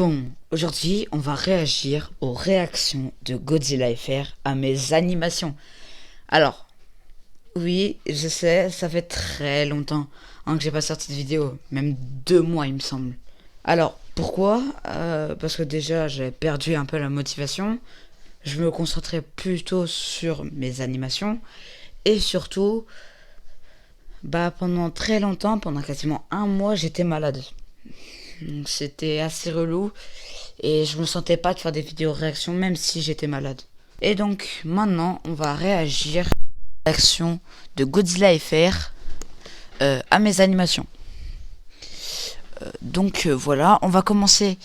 Bon, aujourd'hui, on va réagir aux réactions de Godzilla FR à mes animations. Alors, oui, je sais, ça fait très longtemps que j'ai pas sorti de vidéo, même 2 mois il me semble. Alors, pourquoi Parce que déjà, j'ai perdu un peu la motivation. Je me concentrais plutôt sur mes animations. Et surtout, pendant très longtemps, pendant quasiment un mois, j'étais malade. Donc c'était assez relou. Et je me sentais pas de faire des vidéos réactions même si j'étais malade. Et donc maintenant on va réagir à l'action de Godzilla FR à mes animations. Voilà, on va commencer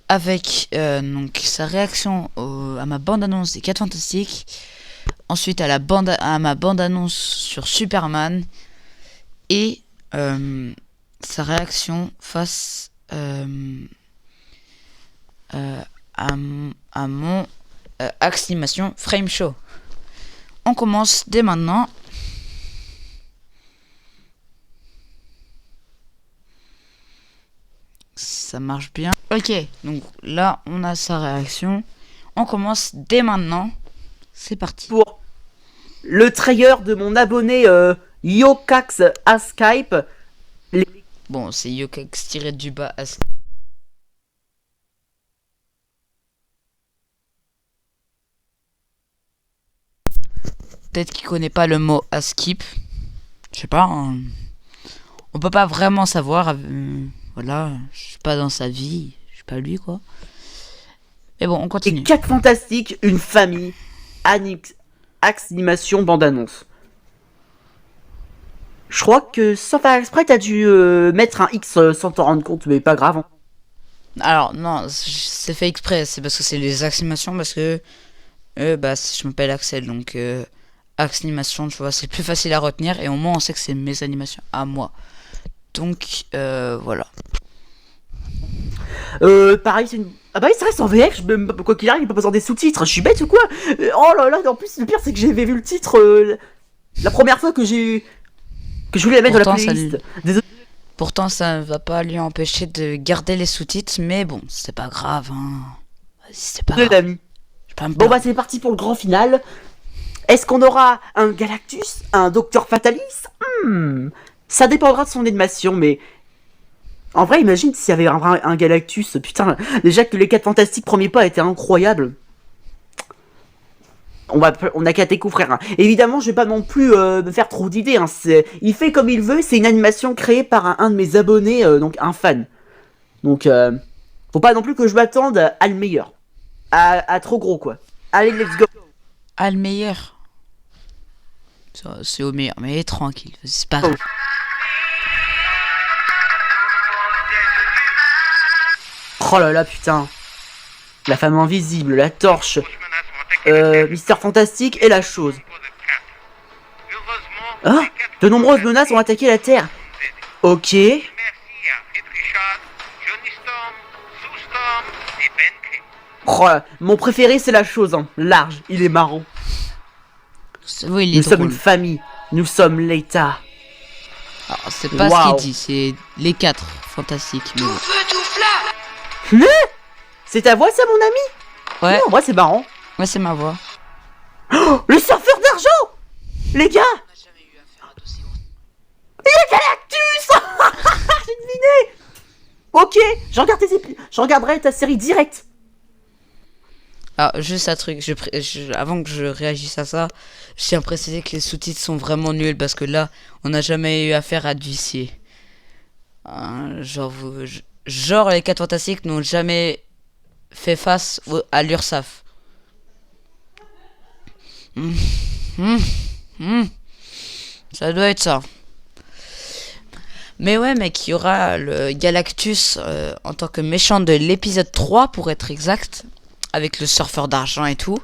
avec donc sa réaction à ma bande annonce des 4 Fantastiques. Ensuite à ma bande annonce sur Superman. Et sa réaction face à mon axe animation Frame Show. On commence dès maintenant. Ça marche bien. Ok, donc là on a sa réaction. On commence dès maintenant. C'est parti. Pour le trailer de mon abonné Yokax à Skype. Bon, c'est Yokax tiré du bas à peut-être qu'il connaît pas le mot à skip. Je sais pas. Hein. On peut pas vraiment savoir. Voilà, je suis pas dans sa vie. Je suis pas lui quoi. Mais bon, on continue. Les 4 Fantastiques, une famille. Axe animation bande annonce. Je crois que sans faire exprès, t'as dû mettre un X sans t'en rendre compte, mais pas grave. Hein. Alors non, c'est fait exprès, c'est parce que c'est les animations, parce que je m'appelle Axel, donc animation, tu vois, c'est plus facile à retenir et au moins on sait que c'est mes animations à moi. Donc voilà. Pareil, c'est une... Ah bah oui, ça reste en VF, quoi qu'il arrive, il peut pas besoin des sous-titres, je suis bête ou quoi? Oh là là, en plus, le pire, c'est que j'avais vu le titre la première fois que je voulais la mettre dans la playlist. Désolé. Pourtant, ça ne va pas lui empêcher de garder les sous-titres, mais bon, c'est pas grave, hein. C'est pas grave. L'ami. Bon bah c'est parti pour le grand final. Est-ce qu'on aura un Galactus, un Docteur Fatalis? Ça dépendra de son animation, mais... En vrai, imagine s'il y avait un Galactus. Putain, déjà que les 4 Fantastiques premiers pas étaient incroyables. On a qu'à découvrir. Hein. Évidemment, je vais pas non plus me faire trop d'idées. Hein. Il fait comme il veut. C'est une animation créée par un de mes abonnés, donc un fan. Donc, faut pas non plus que je m'attende à le meilleur. À trop gros, quoi. Allez, let's go. Ah, le meilleur. C'est au meilleur, mais tranquille, c'est pas grave. Oh là là, putain. La femme invisible, la torche, Mister Fantastique et la chose. Ah, de nombreuses menaces ont attaqué la Terre. Ok. Oh, mon préféré c'est la chose, hein. Large, il est marrant. Oui, Nous sommes une famille, nous sommes l'État. C'est pas ce qu'il dit, c'est les 4 Fantastiques. Tout feu, tout flamme. C'est ta voix ça mon ami? Ouais. Non, moi c'est marrant. Ouais, c'est ma voix. Oh, le surfeur d'argent. Les gars. Il y a Galactus. J'ai deviné. Ok, je regarderai ta série direct. Alors, juste un truc, avant que je réagisse à ça, je tiens à préciser que les sous-titres sont vraiment nuls parce que là, on n'a jamais eu affaire à du huissier. Genre, les 4 Fantastiques n'ont jamais fait face à l'URSSAF. Ça doit être ça. Mais ouais, mec, il y aura le Galactus en tant que méchant de l'épisode 3 pour être exact. Avec le surfeur d'argent et tout.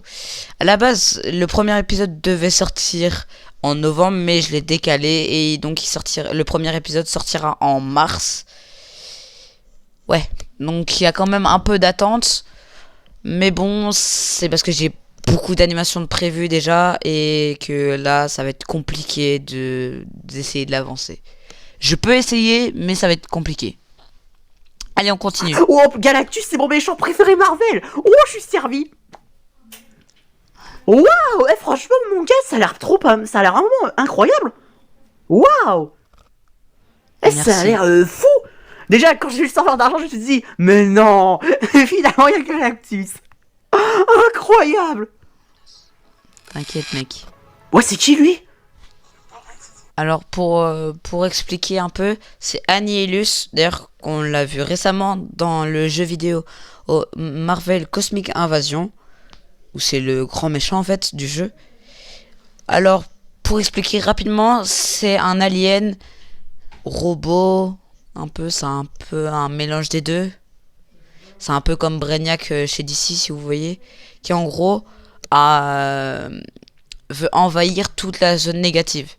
À la base, le premier épisode devait sortir en novembre, mais je l'ai décalé et donc le premier épisode sortira en mars. Ouais, donc il y a quand même un peu d'attente, mais bon, c'est parce que j'ai beaucoup d'animations de prévues déjà et que là, ça va être compliqué d'essayer de l'avancer. Je peux essayer, mais ça va être compliqué. Allez. Allez, on continue. Oh, Galactus, c'est mon méchant préféré Marvel. Oh, je suis servi. Waouh, franchement, mon gars, ça a l'air ça a l'air vraiment incroyable. Waouh. Ça a l'air fou. Déjà, quand j'ai vu le serveur d'argent, je me suis dit, mais non, finalement, il y a Galactus. Incroyable. T'inquiète, mec. Ouais, c'est qui, lui? Alors, pour expliquer un peu, c'est Annihilus. D'ailleurs, on l'a vu récemment dans le jeu vidéo Marvel Cosmic Invasion, où c'est le grand méchant, en fait, du jeu. Alors, pour expliquer rapidement, c'est un alien robot, c'est un peu un mélange des deux. C'est un peu comme Brainiac chez DC, si vous voyez, qui en gros veut envahir toute la zone négative.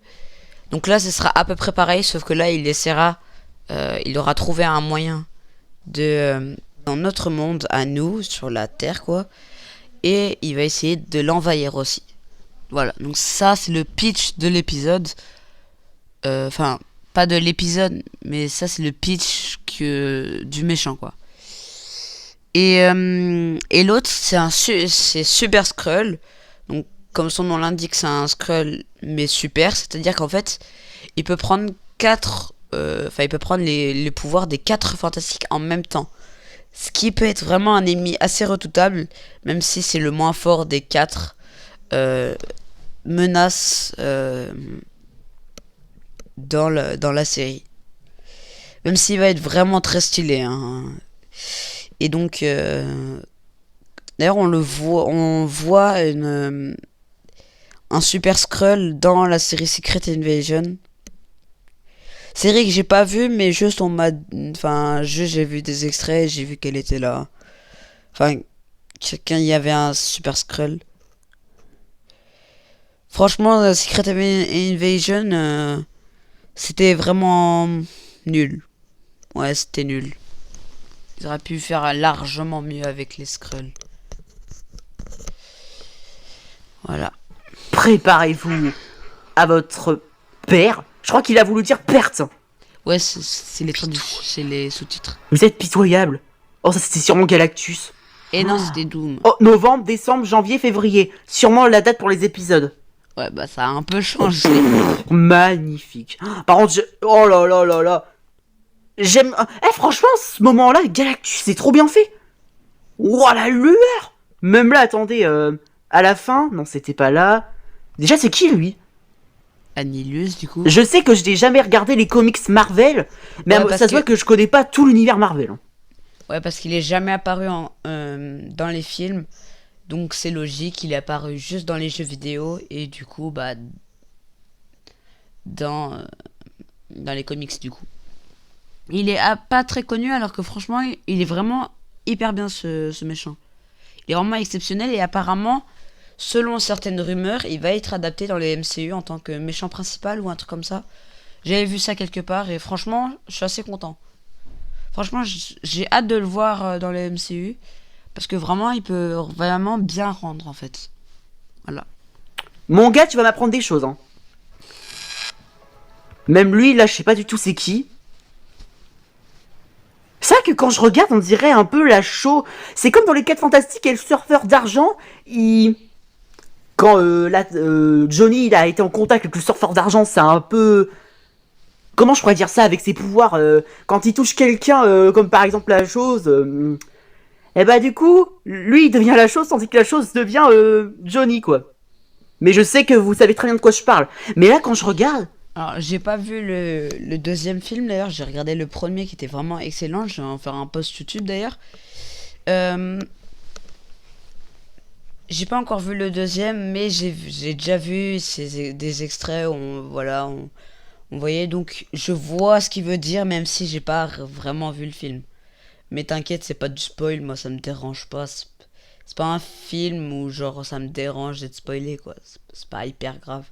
Donc là, ce sera à peu près pareil, sauf que là, il aura trouvé un moyen dans notre monde, à nous, sur la Terre, quoi, et il va essayer de l'envahir aussi. Voilà, donc ça, c'est le pitch de l'épisode. Enfin, pas de l'épisode, mais ça, c'est le pitch du méchant, quoi. Et l'autre, c'est Super Skrull. Donc, comme son nom l'indique, c'est un Skrull, mais super. C'est-à-dire qu'en fait, il peut prendre les pouvoirs des 4 fantastiques en même temps. Ce qui peut être vraiment un ennemi assez redoutable, même si c'est le moins fort des 4 menaces dans la série. Même s'il va être vraiment très stylé, hein. Et donc, d'ailleurs, on voit un Super Skrull dans la série Secret Invasion. Série que j'ai pas vue, mais juste j'ai vu des extraits et j'ai vu qu'elle était là. Enfin, il y avait un Super Skrull. Franchement, Secret Invasion, c'était vraiment nul. Ouais, c'était nul. Ils auraient pu faire largement mieux avec les Skrulls. Voilà. Préparez-vous à votre père. Je crois qu'il a voulu dire perte. Ouais, c'est les sous-titres. Vous êtes pitoyable. Oh, ça c'était sûrement Galactus. Et non, c'était Doom. Oh, novembre, décembre, janvier, février. Sûrement la date pour les épisodes. Ouais, bah ça a un peu changé. Magnifique. Par contre, oh là là là là. J'aime... franchement, ce moment-là, Galactus, c'est trop bien fait. Ouah, la lueur. Même là, attendez, à la fin... Non, c'était pas là. Déjà, c'est qui, lui? Annihilus, du coup. Je sais que je n'ai jamais regardé les comics Marvel, mais Ouais, ça se voit que je connais pas tout l'univers Marvel. Ouais, parce qu'il est jamais apparu dans les films. Donc c'est logique, il est apparu juste dans les jeux vidéo. Et du coup, bah... dans les comics, du coup. Il est pas très connu, alors que franchement, il est vraiment hyper bien, ce méchant. Il est vraiment exceptionnel, et apparemment, selon certaines rumeurs, il va être adapté dans les MCU en tant que méchant principal ou un truc comme ça. J'avais vu ça quelque part, et franchement, je suis assez content. Franchement, j'ai hâte de le voir dans les MCU, parce que vraiment, il peut vraiment bien rendre, en fait. Voilà. Mon gars, tu vas m'apprendre des choses, hein. Même lui, là, je sais pas du tout c'est qui. C'est vrai que quand je regarde, on dirait un peu la show. C'est comme dans les 4 Fantastiques et le surfeur d'argent. Quand Johnny il a été en contact avec le surfeur d'argent, c'est un peu... Comment je pourrais dire ça avec ses pouvoirs quand il touche quelqu'un, comme par exemple la chose... Et bah du coup, lui il devient la chose, tandis que la chose devient Johnny, quoi. Mais je sais que vous savez très bien de quoi je parle. Mais là, quand je regarde... Alors, j'ai pas vu le deuxième film, d'ailleurs. J'ai regardé le premier qui était vraiment excellent. Je vais en faire un post YouTube, d'ailleurs. J'ai pas encore vu le deuxième, mais j'ai déjà vu des extraits où on voyait. Donc, je vois ce qu'il veut dire, même si j'ai pas vraiment vu le film. Mais t'inquiète, c'est pas du spoil. Moi, ça me dérange pas. C'est pas un film où, genre, ça me dérange d'être spoilé, quoi. C'est pas hyper grave.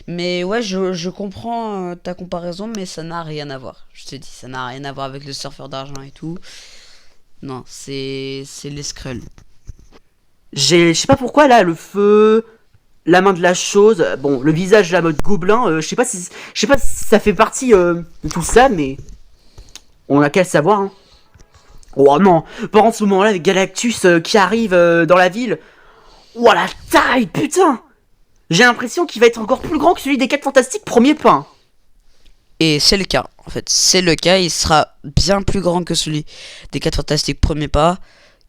Mais ouais, je comprends ta comparaison, mais ça n'a rien à voir. Je te dis, ça n'a rien à voir avec le surfeur d'argent et tout. Non, c'est les Skrulls. Je sais pas pourquoi, là, le feu, la main de la chose, bon, le visage, la mode gobelin, je sais pas si ça fait partie de tout ça, mais on a qu'à le savoir, hein. Oh non, pendant ce moment-là, avec Galactus qui arrive dans la ville. Oh la taille, putain! J'ai l'impression qu'il va être encore plus grand que celui des 4 Fantastiques premier pas. Et c'est le cas, en fait. C'est le cas, il sera bien plus grand que celui des 4 Fantastiques premier pas,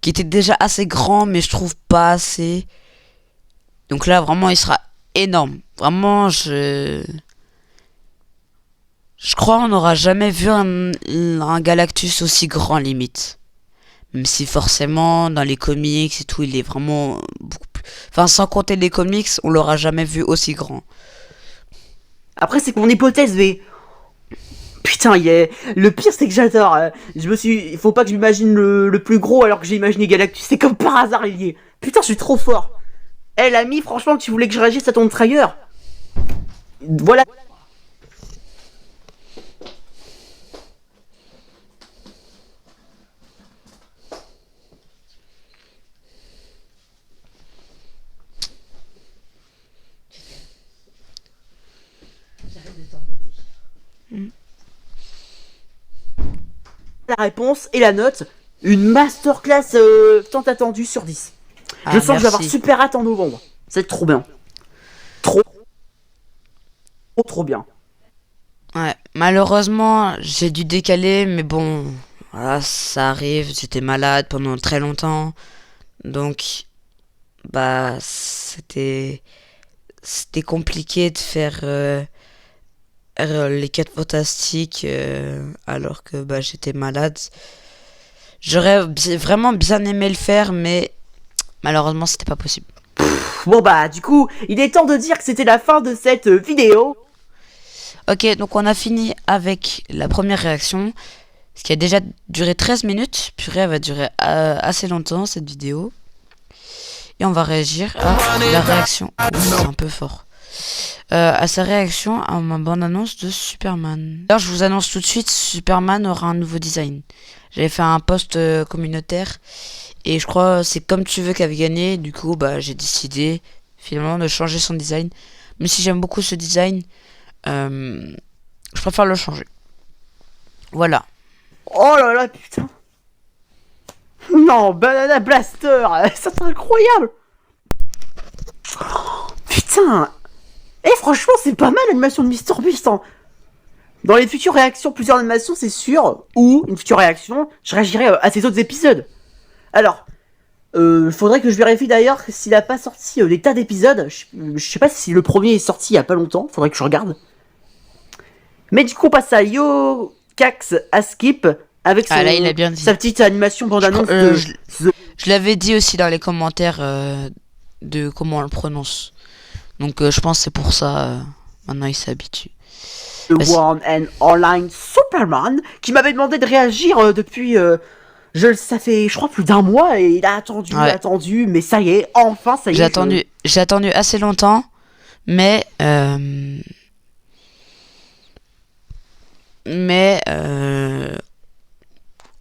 qui était déjà assez grand, mais je trouve pas assez. Donc là, vraiment, il sera énorme. Vraiment, je crois qu'on n'aura jamais vu un Galactus aussi grand, limite. Même si forcément, dans les comics et tout, il est vraiment beaucoup plus... Enfin, sans compter les comics, on l'aura jamais vu aussi grand. Après, c'est mon hypothèse, mais... Putain, le pire, c'est que j'adore. Il faut pas que je m'imagine le plus gros alors que j'ai imaginé Galactus. C'est comme par hasard, il y est. Putain, je suis trop fort. Eh, l'ami, franchement, tu voulais que je réagisse à ton trailer. Voilà. La réponse et la note. Une masterclass tant attendue sur 10. Je sens que je vais avoir super hâte en novembre. C'est trop bien. Trop bien. Ouais, malheureusement, j'ai dû décaler, mais bon, voilà, ça arrive. J'étais malade pendant très longtemps. Donc, bah, c'était compliqué de faire les 4 fantastiques alors que bah, j'étais malade. J'aurais vraiment bien aimé le faire, mais malheureusement, c'était pas possible. Bon bah, du coup, il est temps de dire que c'était la fin de cette vidéo. Ok, donc on a fini avec la première réaction, ce qui a déjà duré 13 minutes. Purée, elle va durer assez longtemps cette vidéo. Et on va réagir à la réaction. C'est un peu fort. À sa réaction à ma bande-annonce de Superman. Alors je vous annonce tout de suite, Superman aura un nouveau design. J'avais fait un post communautaire et je crois c'est Comme tu veux qui avait gagné. Du coup bah j'ai décidé finalement de changer son design. Même si j'aime beaucoup ce design, je préfère le changer. Voilà. Oh là là, putain. Non, Banana Blaster, c'est incroyable. Putain. Franchement, c'est pas mal l'animation de Mister Beast. Hein. Dans les futures réactions, plusieurs animations, c'est sûr. Ou une future réaction, je réagirai à ces autres épisodes. Alors, faudrait que je vérifie d'ailleurs s'il a pas sorti des tas d'épisodes. Je sais pas si le premier est sorti il y a pas longtemps. Faudrait que je regarde. Mais du coup, on passe à Yo Cax Askip avec là, il a bien dit. Sa petite animation bande-annonce je l'avais dit aussi dans les commentaires de comment on le prononce. Donc je pense que c'est pour ça. Maintenant il s'habitue. The One and Online Superman qui m'avait demandé de réagir depuis. Ça fait je crois plus d'un mois et il a attendu, mais ça y est, enfin ça y est. J'ai attendu assez longtemps, mais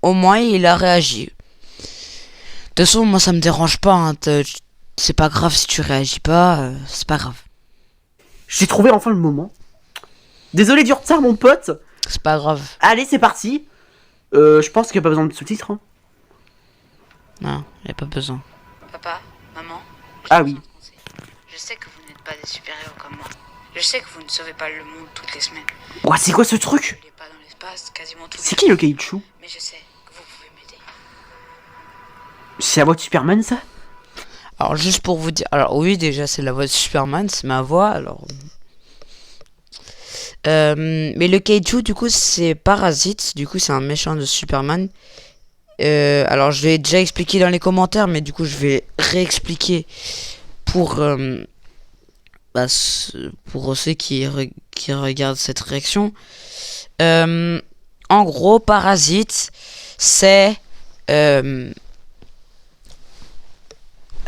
au moins il a réagi. De toute façon, moi ça me dérange pas. Hein, c'est pas grave si tu réagis pas, c'est pas grave. J'ai trouvé enfin le moment. Désolé du retard, mon pote. C'est pas grave. Allez, c'est parti. Je pense qu'il n'y a pas besoin de sous-titres. Hein. Non, il n'y a pas besoin. Papa, maman. Ah oui. Je sais que vous n'êtes pas des super-héros comme moi. Je sais que vous ne sauvez pas le monde toutes les semaines. Ouais, c'est quoi ce truc? Vous n'êtes pas dans l'espace quasiment tout le temps. C'est qui le Keichu? Mais je sais que vous pouvez m'aider. C'est la voix de Superman, ça? Alors, juste pour vous dire... Alors, oui, déjà, c'est la voix de Superman, c'est ma voix, alors... mais le Kaiju, du coup, c'est Parasite. Du coup, c'est un méchant de Superman. Alors, je l'ai déjà expliqué dans les commentaires, mais du coup, je vais réexpliquer pour ceux qui regardent cette réaction. En gros, Parasite, c'est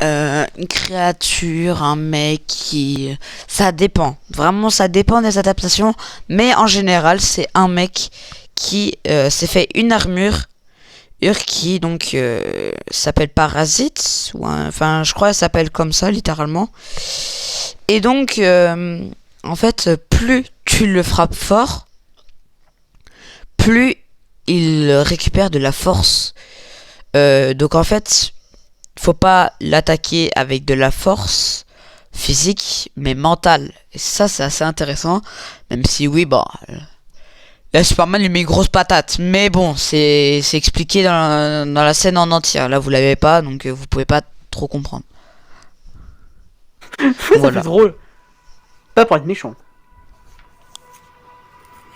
une créature, un mec qui... Ça dépend. Vraiment, ça dépend des adaptations. Mais en général, c'est un mec qui s'est fait une armure qui donc s'appelle Parasite. Enfin, je crois qu'elle s'appelle comme ça, littéralement. Et donc, en fait, plus tu le frappes fort, plus il récupère de la force Donc en fait, faut pas l'attaquer avec de la force physique, mais mentale. Et ça, c'est assez intéressant. Même si, oui, bon, là, Superman lui met une grosse patate. Mais bon, c'est expliqué dans la scène en entière. Là, vous l'avez pas, donc vous pouvez pas trop comprendre. Ça Voilà. fait drôle. Pas pour être méchant.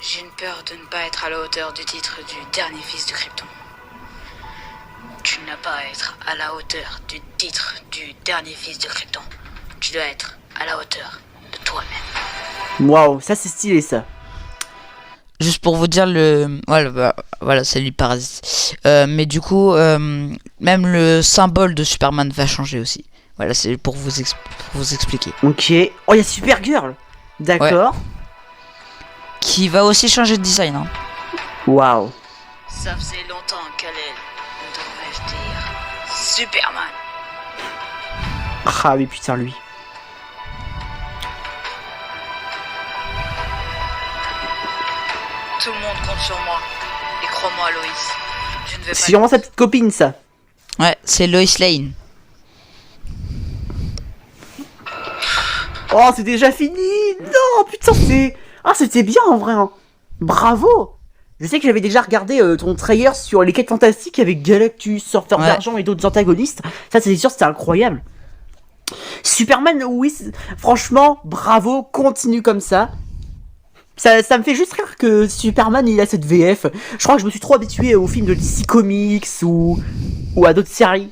J'ai une peur de ne pas être à la hauteur du titre du dernier fils de Krypton. Tu n'as pas à être à la hauteur du titre du dernier fils de Krypton. Tu dois être à la hauteur de toi-même. Waouh, ça c'est stylé ça. Juste pour vous dire voilà, c'est lui Parasite. Mais du coup, même le symbole de Superman va changer aussi. Voilà, c'est pour vous expliquer. Ok. Oh, il y a Supergirl. D'accord. Qui va aussi changer de design. Hein. Waouh. Ça faisait longtemps qu'elle devrais-je dire Superman. Ah oui, putain, lui. Tout le monde compte sur moi. Et crois-moi, Loïs, je ne vais pas... C'est vraiment sa petite copine, ça. Ouais, c'est Lois Lane. Oh, c'est déjà fini. Non, putain, c'est... Ah, c'était bien, en vrai. Hein. Bravo. Je sais que j'avais déjà regardé ton trailer sur les quêtes fantastiques avec Galactus, Sorteur d'argent et d'autres antagonistes. Ça, c'est sûr, c'était incroyable. Superman, oui, franchement, bravo, continue comme ça. Ça me fait juste rire que Superman, il a cette VF. Je crois que je me suis trop habitué aux films de DC Comics ou à d'autres séries.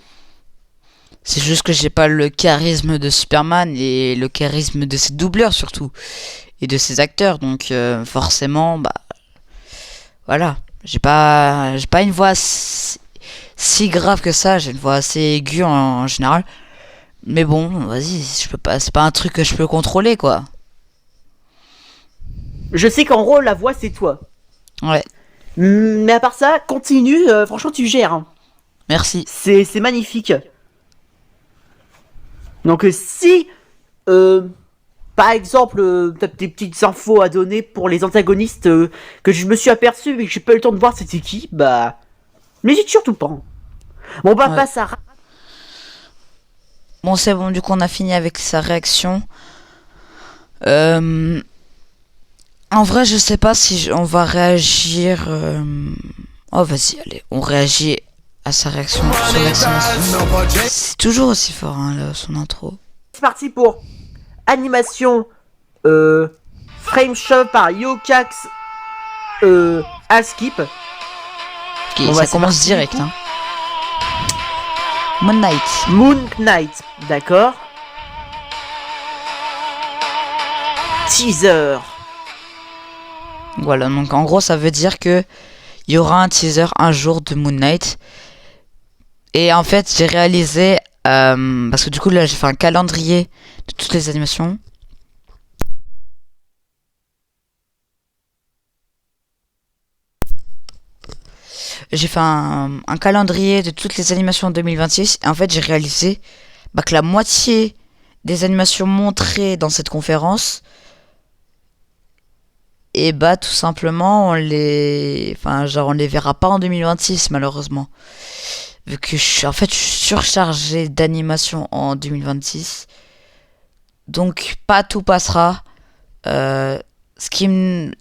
C'est juste que j'ai pas le charisme de Superman et le charisme de ses doubleurs surtout. Et de ses acteurs. Donc forcément, bah... Voilà. J'ai pas une voix si grave que ça. J'ai une voix assez aiguë en général. Mais bon, vas-y, je peux pas, c'est pas un truc que je peux contrôler, quoi. Je sais qu'en gros, la voix, c'est toi. Ouais, Mais à part ça, continue, franchement, tu gères. Hein. merci. C'est magnifique. Donc si, par exemple, t'as des petites infos à donner pour les antagonistes que je me suis aperçu mais que j'ai pas eu le temps de voir c'était qui, bah... N'hésite surtout pas. Bon bah, Ouais. passe à... Bon, c'est bon, du coup, on a fini avec sa réaction. En vrai, je sais pas si on va réagir... Oh, vas-y, allez, on réagit à sa réaction. C'est toujours aussi fort, hein, là, son intro. C'est parti pour animation frame shot par Yokax Alskip. Ok, Bon, ça bah, c'est commence parti, direct, du coup. hein. Moon Knight. Moon Knight, d'accord. Teaser. Voilà, donc en gros, ça veut dire que il y aura un teaser un jour de Moon Knight. Et en fait, j'ai réalisé... parce que du coup, là, j'ai fait un calendrier de toutes les animations. J'ai fait un calendrier de toutes les animations en 2026. Et en fait, j'ai réalisé que la moitié des animations montrées dans cette conférence, et bah tout simplement, on les verra pas en 2026 malheureusement. Vu que je suis surchargé d'animations en 2026. Donc pas tout passera. Je suis le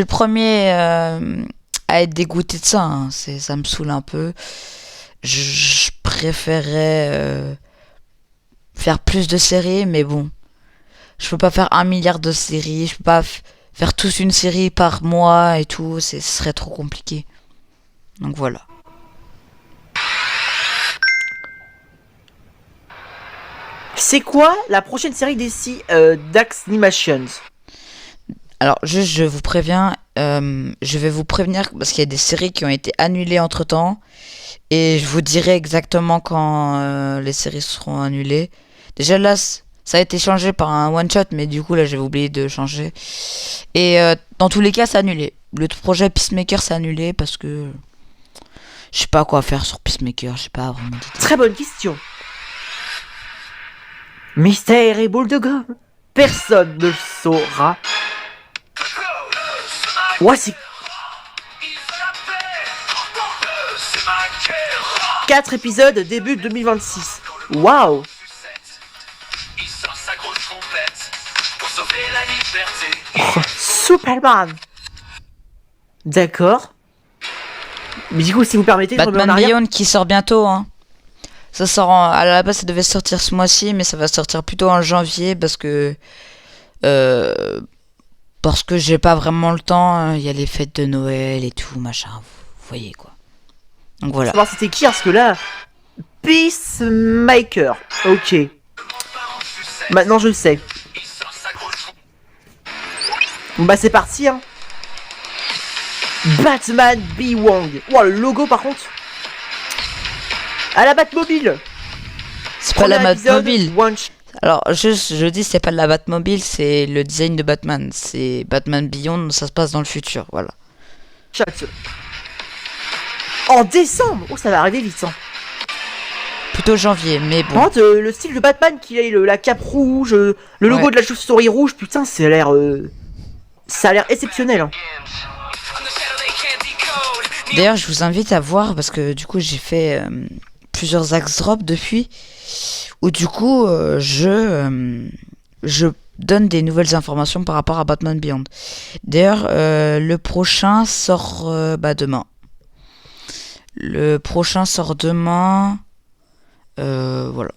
premier à être dégoûté de ça. Hein. Ça me saoule un peu. Je préférais faire plus de séries, mais bon. Je peux pas faire 1 milliard de séries. Je peux pas faire tous une série par mois et tout. Ce serait trop compliqué. Donc voilà. C'est quoi la prochaine série DC Dax Animations? Alors, juste, je vous préviens, je vais vous prévenir parce qu'il y a des séries qui ont été annulées entre temps. Et je vous dirai exactement quand les séries seront annulées. Déjà là, ça a été changé par un one shot, mais du coup là, j'avais oublié de changer. Et dans tous les cas, c'est annulé. Le projet Peacemaker, c'est annulé parce que je sais pas quoi faire sur Peacemaker. Je sais pas vraiment. Très bonne question. Mystère et boule de gomme. Personne ne le saura. Ouais, c'est... 4 épisodes début 2026. Waouh. Il sort sa grosse trompette pour sauver la liberté. Oh, Superman. D'accord. Mais du coup, si vous permettez, je remets en Batman arrière. Beyond qui sort bientôt, hein. Ça sort à la base, ça devait sortir ce mois-ci, mais ça va sortir plutôt en janvier parce que j'ai pas vraiment le temps. Il y a les fêtes de Noël et tout, machin. Vous voyez quoi. Donc voilà. Savoir c'était qui, parce que là, Peacemaker. Ok. Maintenant je le sais. Il sort sa grosse trompette. Bon bah c'est parti hein. Batman B. Wong. Wow, le logo par contre. À la Batmobile. C'est pas la Premier épisode, Batmobile. one Alors, je dis c'est pas la Batmobile, c'est le design de Batman. C'est Batman Beyond, ça se passe dans le futur, voilà. shot. En décembre. Oh ça va arriver vite hein. Plutôt janvier, mais bon. Par contre, le style de Batman qu'il a, la cape rouge, le logo Ouais. de la chauve-souris rouge, putain ça a l'air exceptionnel hein. On the shadow they can't decode. D'ailleurs, je vous invite à voir parce que du coup, j'ai fait plusieurs axe drops depuis où du coup, je donne des nouvelles informations par rapport à Batman Beyond. D'ailleurs, le prochain sort demain. Le prochain sort demain. Voilà.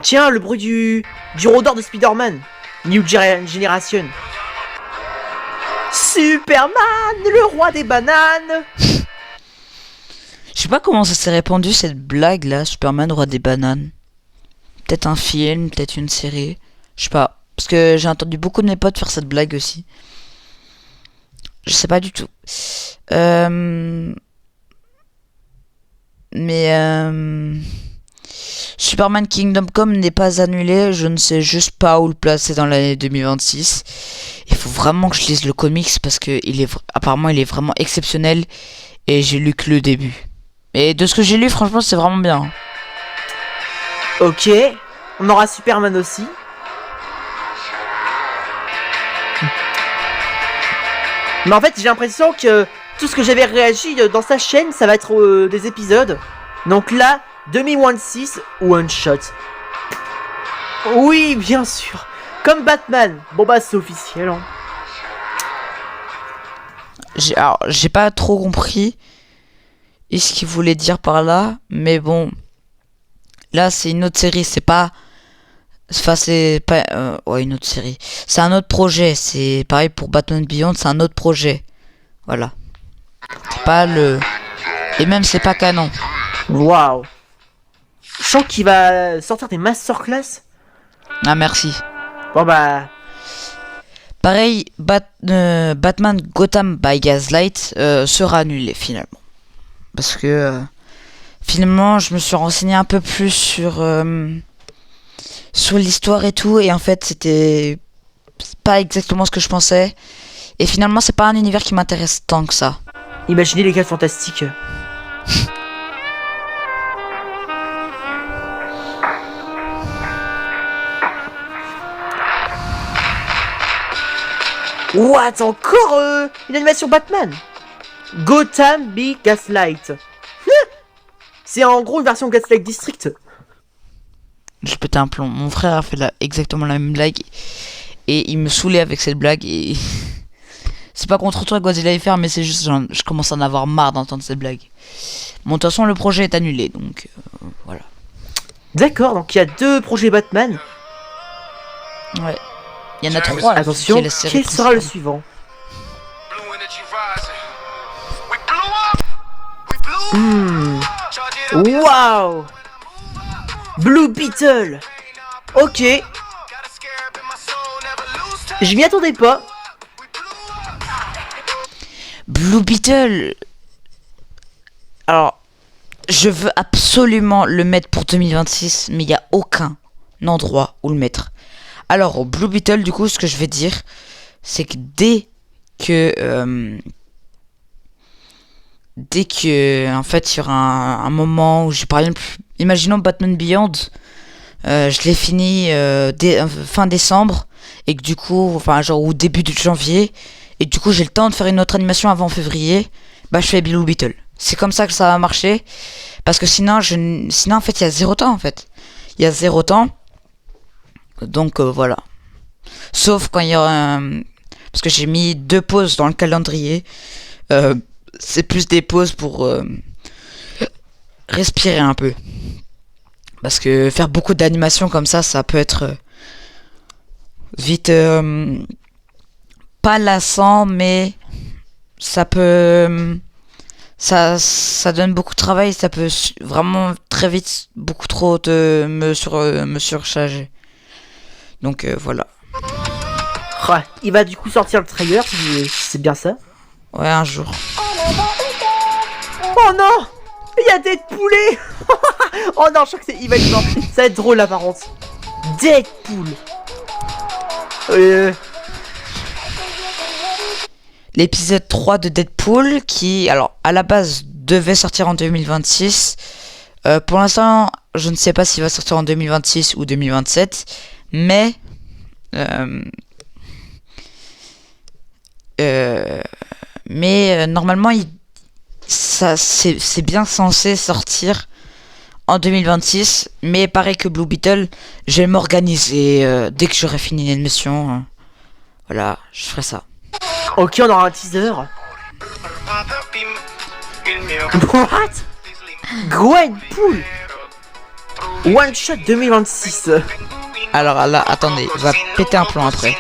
Tiens, le bruit du rôdeur de Spider-Man. New Generation. Superman, le roi des bananes. Je sais pas comment ça s'est répandu cette blague là, Superman roi des bananes. Peut-être un film, peut-être une série. Je sais pas. Parce que j'ai entendu beaucoup de mes potes faire cette blague aussi. Je sais pas du tout. Mais Superman Kingdom Come n'est pas annulé. Je ne sais juste pas où le placer dans l'année 2026. Il faut vraiment que je lise le comics parce que apparemment il est vraiment exceptionnel. Et j'ai lu que le début. Et de ce que j'ai lu, franchement, c'est vraiment bien. Ok, on aura Superman aussi. Mais en fait, j'ai l'impression que tout ce que j'avais réagi dans sa chaîne, ça va être des épisodes. Donc là, 2026 one shot. Oui, bien sûr. Comme Batman. Bon bah c'est officiel. Hein. J'ai pas trop compris ce qu'il voulait dire par là, mais bon, là c'est une autre série, c'est pas une autre série, c'est un autre projet, c'est pareil pour Batman Beyond, c'est un autre projet, voilà, c'est pas et même c'est pas canon. Waouh. Je sens qu'il va sortir des masterclass. Ah merci. Bon bah Pareil, Batman Gotham by Gaslight sera annulé finalement. Parce que finalement, je me suis renseigné un peu plus sur l'histoire et tout. Et en fait, c'était pas exactement ce que je pensais. Et finalement, c'est pas un univers qui m'intéresse tant que ça. imaginez les 4 fantastiques. What? Encore une animation Batman? Gotham by Gaslight. C'est en gros une version Gaslight District. Je pétais un plomb. Mon frère a fait exactement la même blague. Et il me saoulait avec cette blague. Et c'est pas contre toi quoi il allait faire, mais c'est juste je commence à en avoir marre d'entendre cette blague. Bon, de toute façon, le projet est annulé. Donc voilà. D'accord, donc il y a 2 projets Batman. Ouais. Il y en a 3. Attention, quel sera le suivant? Blue energy rising. We blew up. We blew up. Charge it up. Waouh! Blue Beetle. Ok, Got a scarab in my soul, never lose touch. je m'y attendais pas. Blue Beetle. Alors, je veux absolument le mettre pour 2026, mais il n'y a aucun endroit où le mettre. Alors, au Blue Beetle, du coup, ce que je vais dire, c'est que dès que, en fait, il y aura un moment où j'ai par exemple, imaginons Batman Beyond, je l'ai fini fin décembre, et que du coup, enfin, genre, ou début de janvier, et du coup, j'ai le temps de faire une autre animation avant février, bah, je fais Blue Beetle. c'est comme ça que ça va marcher. Parce que sinon, sinon en fait, il y a zéro temps, en fait. Il y a zéro temps. Donc, voilà. Sauf quand il y aura parce que j'ai mis 2 pauses dans le calendrier. C'est plus des pauses pour respirer un peu. Parce que faire beaucoup d'animations comme ça peut être vite pas lassant, mais ça peut ça donne beaucoup de travail. Ça peut vraiment très vite beaucoup trop me surcharger. Donc voilà. Ouais, il va du coup sortir le trailer, c'est bien ça. Ouais, un jour. Oh non, il y a Deadpool. Oh non, je crois que il va être mort. Ça va être drôle là par contre. Deadpool. L'épisode 3 de Deadpool qui, alors, à la base, devait sortir en 2026. Pour l'instant, je ne sais pas s'il va sortir en 2026 ou 2027. Mais... normalement, c'est bien censé sortir en 2026. Mais pareil que Blue Beetle, je vais m'organiser dès que j'aurai fini l'émission. Voilà, je ferai ça. Ok, on aura un teaser. What? Gwenpool One Shot 2026. Alors là, attendez, il va péter un plomb après.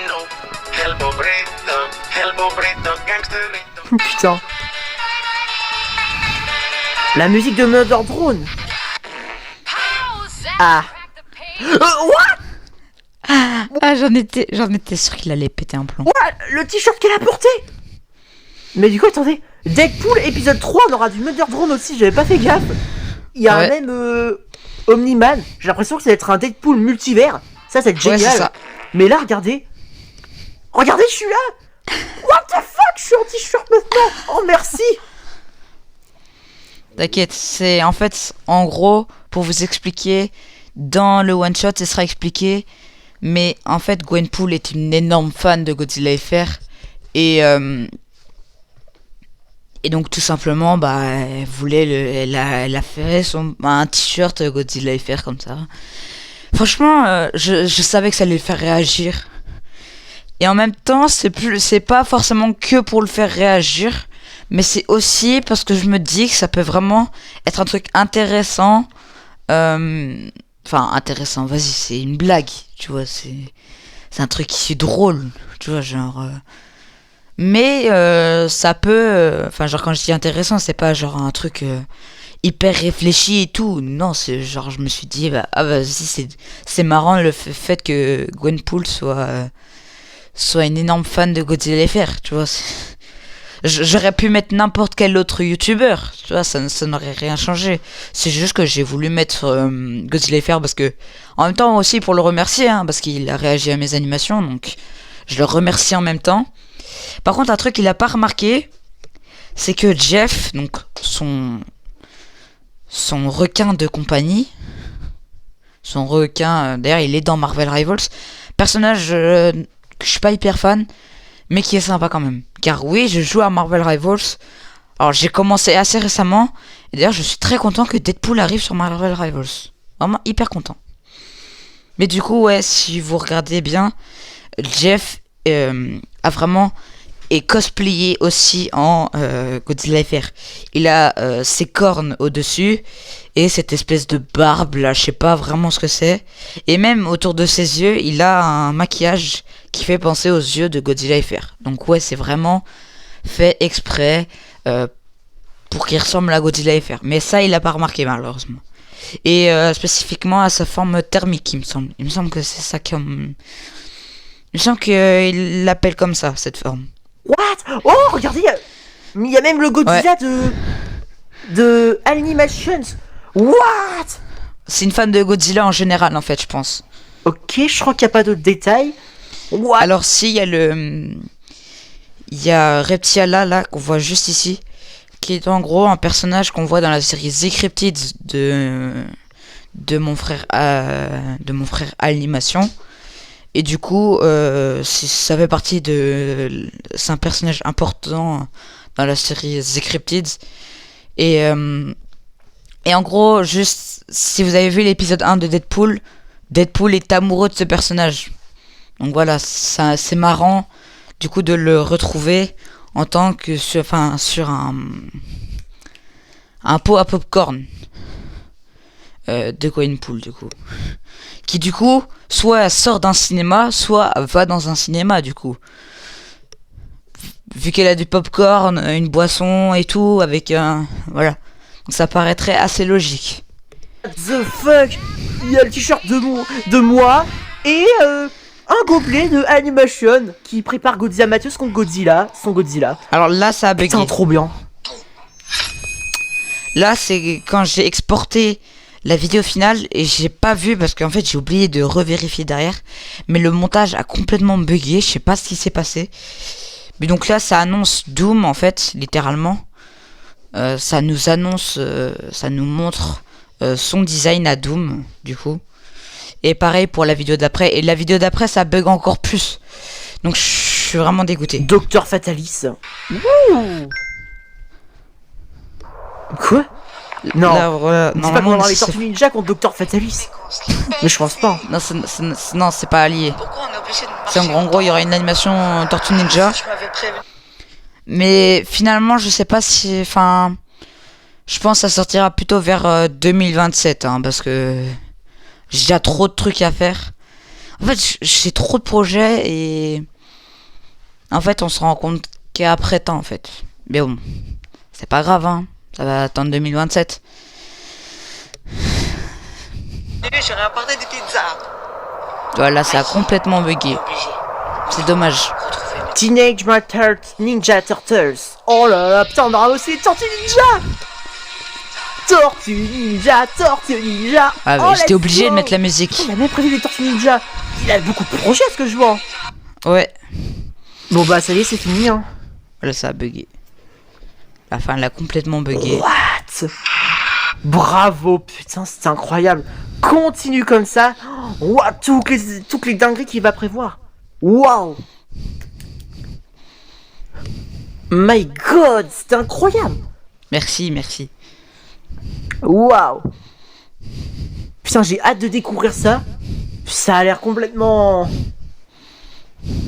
Putain. La musique de Murder Drone. Ah. What? Ah, j'en étais sûr qu'il allait péter un plomb. What? Le t-shirt qu'elle a porté. Mais du coup, attendez. Deadpool épisode 3, on aura du Murder Drone aussi, j'avais pas fait gaffe. Il y a un même Omni-Man. J'ai l'impression que ça va être un Deadpool multivers. Ça va être génial. Ouais, c'est ça. Mais là, regardez. Regardez, je suis là. What the fuck? Je suis en t-shirt maintenant. Oh, merci. T'inquiète, c'est en fait, en gros, pour vous expliquer, dans le one-shot, ce sera expliqué. Mais en fait, Gwenpool est une énorme fan de Godzilla FR. Et donc, tout simplement, elle voulait elle a fait un t-shirt Godzilla FR comme ça. Franchement, je savais que ça allait le faire réagir. Et en même temps, c'est pas forcément que pour le faire réagir, mais c'est aussi parce que je me dis que ça peut vraiment être un truc intéressant. Enfin, intéressant, vas-y, c'est une blague, tu vois, c'est un truc qui est drôle, tu vois, genre... Mais ça peut... Enfin, genre, quand je dis intéressant, c'est pas genre un truc hyper réfléchi et tout. Non, c'est genre, je me suis dit, vas-y, c'est marrant le fait que Gwenpool soit une énorme fan de Godzilla FR, tu vois. J'aurais pu mettre n'importe quel autre youtubeur, tu vois, ça n'aurait rien changé. C'est juste que j'ai voulu mettre Godzilla FR parce que, en même temps aussi pour le remercier, hein, parce qu'il a réagi à mes animations, donc je le remercie en même temps. Par contre, un truc qu'il a pas remarqué, c'est que Jeff, donc son requin de compagnie, son requin, d'ailleurs il est dans Marvel Rivals, personnage que je suis pas hyper fan, mais qui est sympa quand même. Car oui, je joue à Marvel Rivals. Alors j'ai commencé assez récemment. Et d'ailleurs je suis très content que Deadpool arrive sur Marvel Rivals. Vraiment hyper content. Mais du coup ouais, si vous regardez bien, Jeff a vraiment est cosplayé aussi en Godzilla FR. Il a ses cornes au-dessus et cette espèce de barbe là, je sais pas vraiment ce que c'est. Et même autour de ses yeux, il a un maquillage qui fait penser aux yeux de Godzilla FR. Donc ouais, c'est vraiment fait exprès pour qu'il ressemble à Godzilla FR. Mais ça, il a pas remarqué malheureusement. Et spécifiquement à sa forme thermique, il me semble. Il me semble que c'est ça comme... Il me semble qu'il l'appelle comme ça, cette forme. What? Oh, regardez, il y a même le Godzilla de Animations. What? C'est une fan de Godzilla en général, en fait, je pense. Ok, je crois qu'il n'y a pas d'autres détails. What? Alors, si, il y a Reptiala, là, qu'on voit juste ici, qui est en gros un personnage qu'on voit dans la série The Cryptids de mon frère Animation. Et du coup, ça fait partie c'est un personnage important dans la série The Cryptids. Et en gros, juste, si vous avez vu l'épisode 1 de Deadpool, Deadpool est amoureux de ce personnage. Donc voilà, c'est marrant, du coup, de le retrouver en tant que sur un pot à popcorn de Gwenpool, du coup. Qui, du coup, soit sort d'un cinéma, soit va dans un cinéma, du coup. Vu qu'elle a du popcorn, une boisson et tout, avec un... Voilà. Donc ça paraîtrait assez logique. The fuck. Il y a le t-shirt de moi et un gobelet de Animation qui prépare Godzilla Matthews contre Godzilla, son Godzilla. Alors là, ça a bugué. Putain, trop bien. Là, c'est quand j'ai exporté la vidéo finale et j'ai pas vu parce qu'en fait j'ai oublié de revérifier derrière. Mais le montage a complètement bugué, je sais pas ce qui s'est passé. Mais donc là, ça annonce Doom en fait, littéralement. Ça nous annonce, ça nous montre son design à Doom, du coup. Et pareil pour la vidéo d'après. Et la vidéo d'après, ça bug encore plus. Donc je suis vraiment dégoûté. Docteur Fatalis. Wouh. Quoi? Non. Là, voilà, Dis pas qu'on va avoir les Tortues Ninja contre Docteur Fatalis. Mais je pense pas. Non, c'est pas allié. Pourquoi on est obligé de C'est en gros, il y aura une animation Tortue Ninja. Je m'avais prévenu. Mais finalement, je sais pas si... Enfin... Je pense que ça sortira plutôt vers 2027, hein, parce que... J'ai déjà trop de trucs à faire. En fait, j'ai trop de projets et... En fait, on se rend compte qu'après temps, en fait. Mais bon, c'est pas grave, hein. Ça va attendre 2027. J'aurais apporté des pizzas. Voilà, ça a complètement bugué. Obligé. C'est dommage. Retrouver mes... Teenage Mutant Ninja Turtles. Oh là là, putain, on aura aussi les Tortues Ninja. Tortues Ninja, Tortues Ninja. Ah, Oh, j'étais let's obligé de go. mettre la musique. Il a même prévu les Tortues Ninja. Il a beaucoup de projets, ce que je vois. Ouais. Bon bah ça y est, c'est fini, hein. Voilà, ça a bugué. La fin, elle a complètement bugué. What? Bravo, putain, c'est incroyable. Continue comme ça. Wow, toutes les dingueries qu'il va prévoir. Wow. My God, c'est incroyable. Merci, merci. Wow. Putain, j'ai hâte de découvrir ça. Ça a l'air complètement...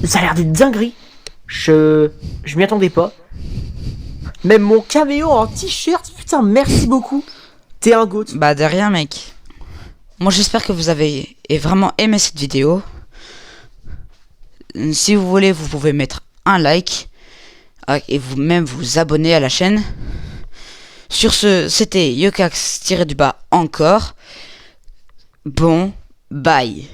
Ça a l'air d'être dinguerie. Je m'y attendais pas. Même mon caméo en t-shirt, putain, merci beaucoup. T'es un goat. Bah, de rien, mec. Moi, j'espère que vous avez vraiment aimé cette vidéo. Si vous voulez, vous pouvez mettre un like. Et vous-même vous abonner à la chaîne. Sur ce, c'était Yokax-encore. Bon, bye.